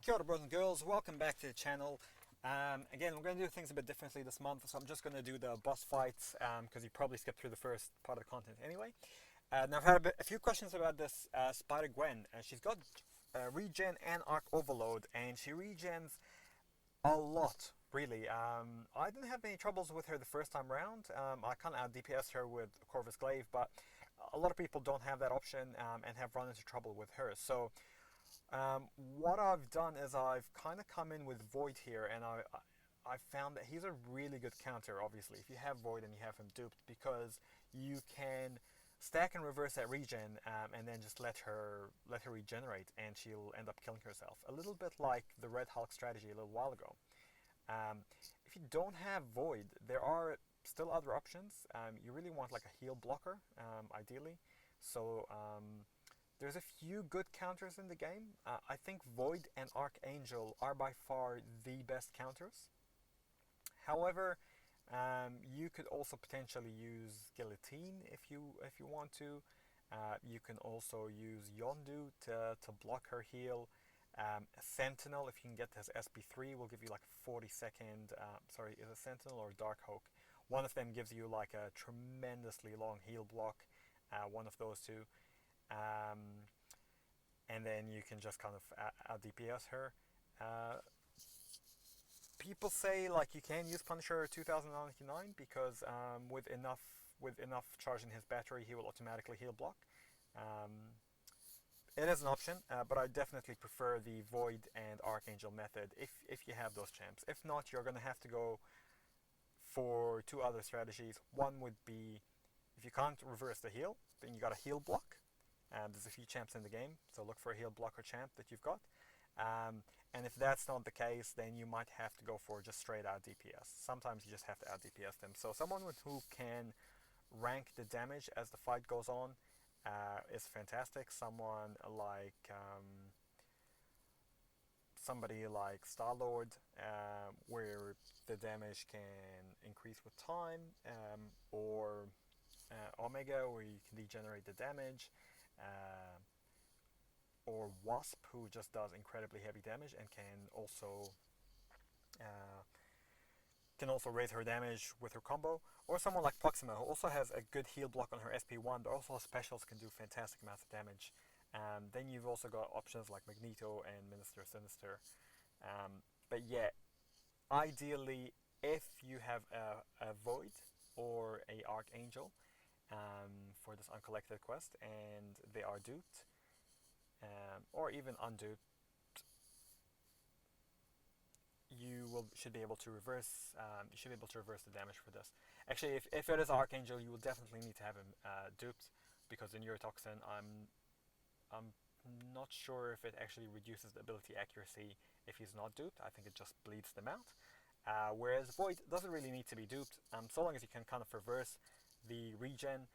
Kia ora, boys and girls, welcome back to the channel. Again, we're going to do things a bit differently this month, so I'm just going to do the boss fights because you probably skipped through the first part of the content anyway. Now I've had a few questions about this Spider-Gwen. She's got regen and arc overload, and she regens a lot, really. I didn't have any troubles with her the first time round. I kind of out DPS her with Corvus Glaive, but a lot of people don't have that option and have run into trouble with her. So what I've done is I've kind of come in with Void here, and I found that he's a really good counter. Obviously, if you have Void and you have him duped, because you can stack and reverse that regen, and then just let her regenerate, and she'll end up killing herself. A little bit like the Red Hulk strategy a little while ago. Um, if you don't have Void, there are still other options. You really want like a heal blocker, ideally. So there's a few good counters in the game. I think Void and Archangel are by far the best counters. However, you could also potentially use Guillotine if you want to. You can also use Yondu to block her heal. Sentinel, if you can get his SP3, will give you like 40-second. Sorry, is it Sentinel or Darkhawk? One of them gives you like a tremendously long heal block. One of those two. And then you can just kind of out DPS her. Uh, People say like you can use Punisher 2099 because with enough charge in his battery, he will automatically heal block. Um, it is an option, but I definitely prefer the Void and Archangel method if you have those champs. If not, you're going to have to go for two other strategies. One would be if you can't reverse the heal, then you got a heal block. There's a few champs in the game, so look for a heal blocker champ that you've got. And if that's not the case, then you might have to go for just straight out DPS. Sometimes you just have to out DPS them. So someone who can rank the damage as the fight goes on is fantastic. Somebody like Star-Lord, where the damage can increase with time, or Omega, where you can degenerate the damage, uh, or Wasp, who just does incredibly heavy damage and uh, can also raise her damage with her combo, or someone like Proxima, who also has a good heal block on her SP1, but also specials can do fantastic amounts of damage. Then you've also got options like Magneto and Minister Sinister. But yeah, ideally, if you have a Void or a Archangel for this Uncollected quest and they are duped, or even unduped, should be able to reverse. You should be able to reverse the damage for this. Actually, if it is Archangel, you will definitely need to have him duped because in Neurotoxin, I'm not sure if it actually reduces the ability accuracy if he's not duped. I think it just bleeds them out. Whereas Void doesn't really need to be duped. So long as you can kind of reverse the regen,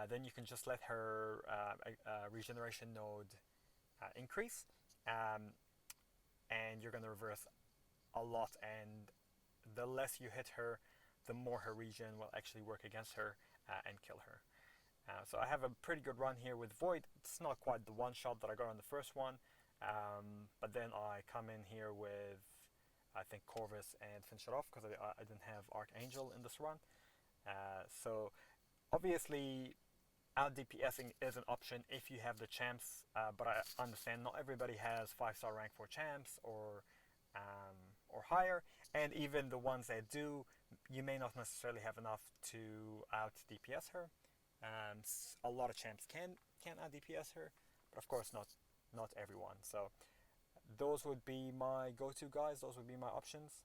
then you can just let her regeneration node increase, and you're going to reverse a lot. And the less you hit her, the more her regen will actually work against her and kill her. So I have a pretty good run here with Void. It's not quite the one shot that I got on the first one, but then I come in here with, I think, Corvus and finish it off because I didn't have Archangel in this run. So obviously out DPSing is an option if you have the champs, but I understand not everybody has 5-star rank 4 champs or higher, and even the ones that do, you may not necessarily have enough to out DPS her. A lot of champs can out DPS her, but of course not everyone. So those would be my go-to guys. Those would be my options.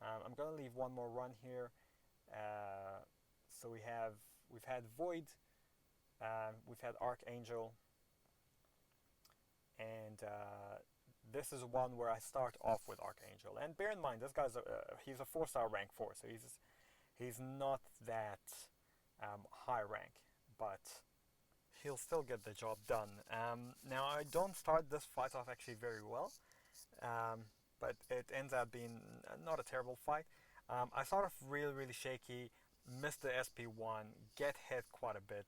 I'm gonna leave one more run here. So we've had Void, we've had Archangel, and this is one where I start off with Archangel. And bear in mind, this guy's he's a 4-star rank 4, so he's not that high rank, but he'll still get the job done. Now I don't start this fight off actually very well, but it ends up being not a terrible fight. I start off really shaky, miss the SP1, get hit quite a bit,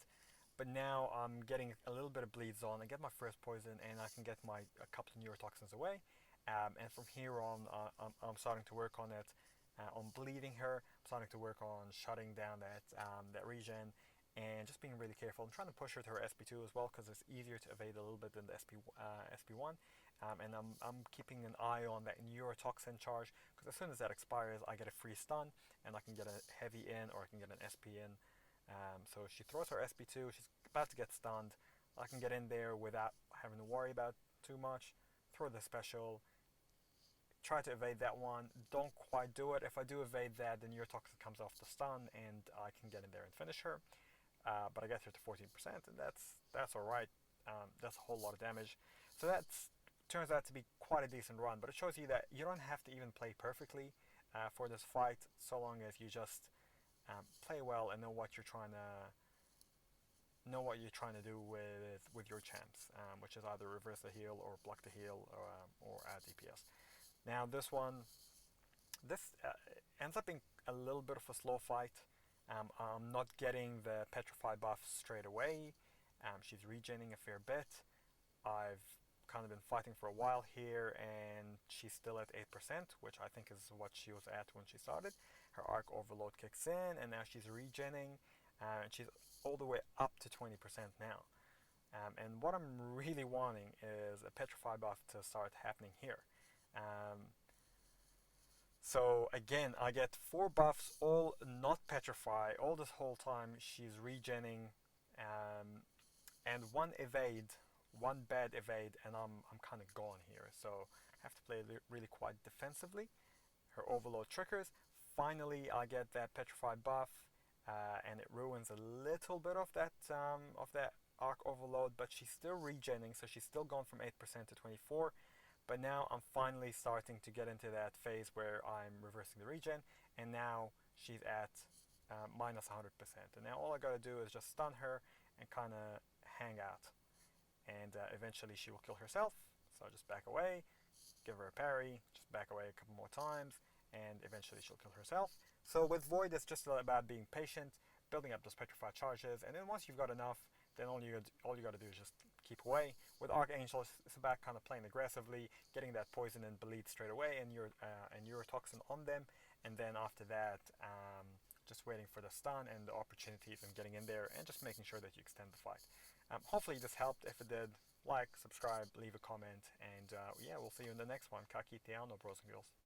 but now I'm getting a little bit of bleeds on. I get my first poison and I can get a couple of neurotoxins away. And from here on, I'm starting to work on it, on bleeding her. I'm starting to work on shutting down that regen, and just being really careful. I'm trying to push her to her SP2 as well because it's easier to evade a little bit than the SP1. And I'm keeping an eye on that neurotoxin charge because as soon as that expires, I get a free stun and I can get a heavy in or I can get an SP in. So she throws her SP2. She's about to get stunned. I can get in there without having to worry about too much. Throw the special. Try to evade that one. Don't quite do it. If I do evade that, then your toxin comes off the stun, and I can get in there and finish her. But I get her to 14%, and that's all right. That's a whole lot of damage. So that turns out to be quite a decent run. But it shows you that you don't have to even play perfectly for this fight, so long as you just play well and know what you're trying to do with your champs, which is either reverse the heal or block the heal or add DPS. Now this ends up being a little bit of a slow fight. I'm not getting the petrify buff straight away. She's regenning a fair bit. I've kind of been fighting for a while here, and she's still at 8%, which I think is what she was at when she started. Her arc overload kicks in, and now she's regenning, and she's all the way up to 20% now. And what I'm really wanting is a petrify buff to start happening here. So again, I get 4 buffs, all not petrify, all this whole time she's regenning, and one evade, one bad evade, and I'm kind of gone here. So I have to play really quite defensively. Her overload triggers. Finally, I get that petrify buff, and it ruins a little bit of that arc overload, but she's still regenning, so she's still gone from 8% to 24. But now I'm finally starting to get into that phase where I'm reversing the regen, and now she's at minus 100%. And now all I gotta do is just stun her and kind of hang out. And eventually she will kill herself, so I just back away, give her a parry, just back away a couple more times, and eventually she'll kill herself. So with Void, it's just about being patient, building up those petrified charges, and then once you've got enough, then all you got to do is just keep away. With Archangel, it's about kind of playing aggressively, getting that poison and bleed straight away, and your toxin on them, and then after that, just waiting for the stun and the opportunities and getting in there, and just making sure that you extend the fight. Hopefully this helped. If it did, like, subscribe, leave a comment, and yeah, we'll see you in the next one. Ka kite ano, bros and girls.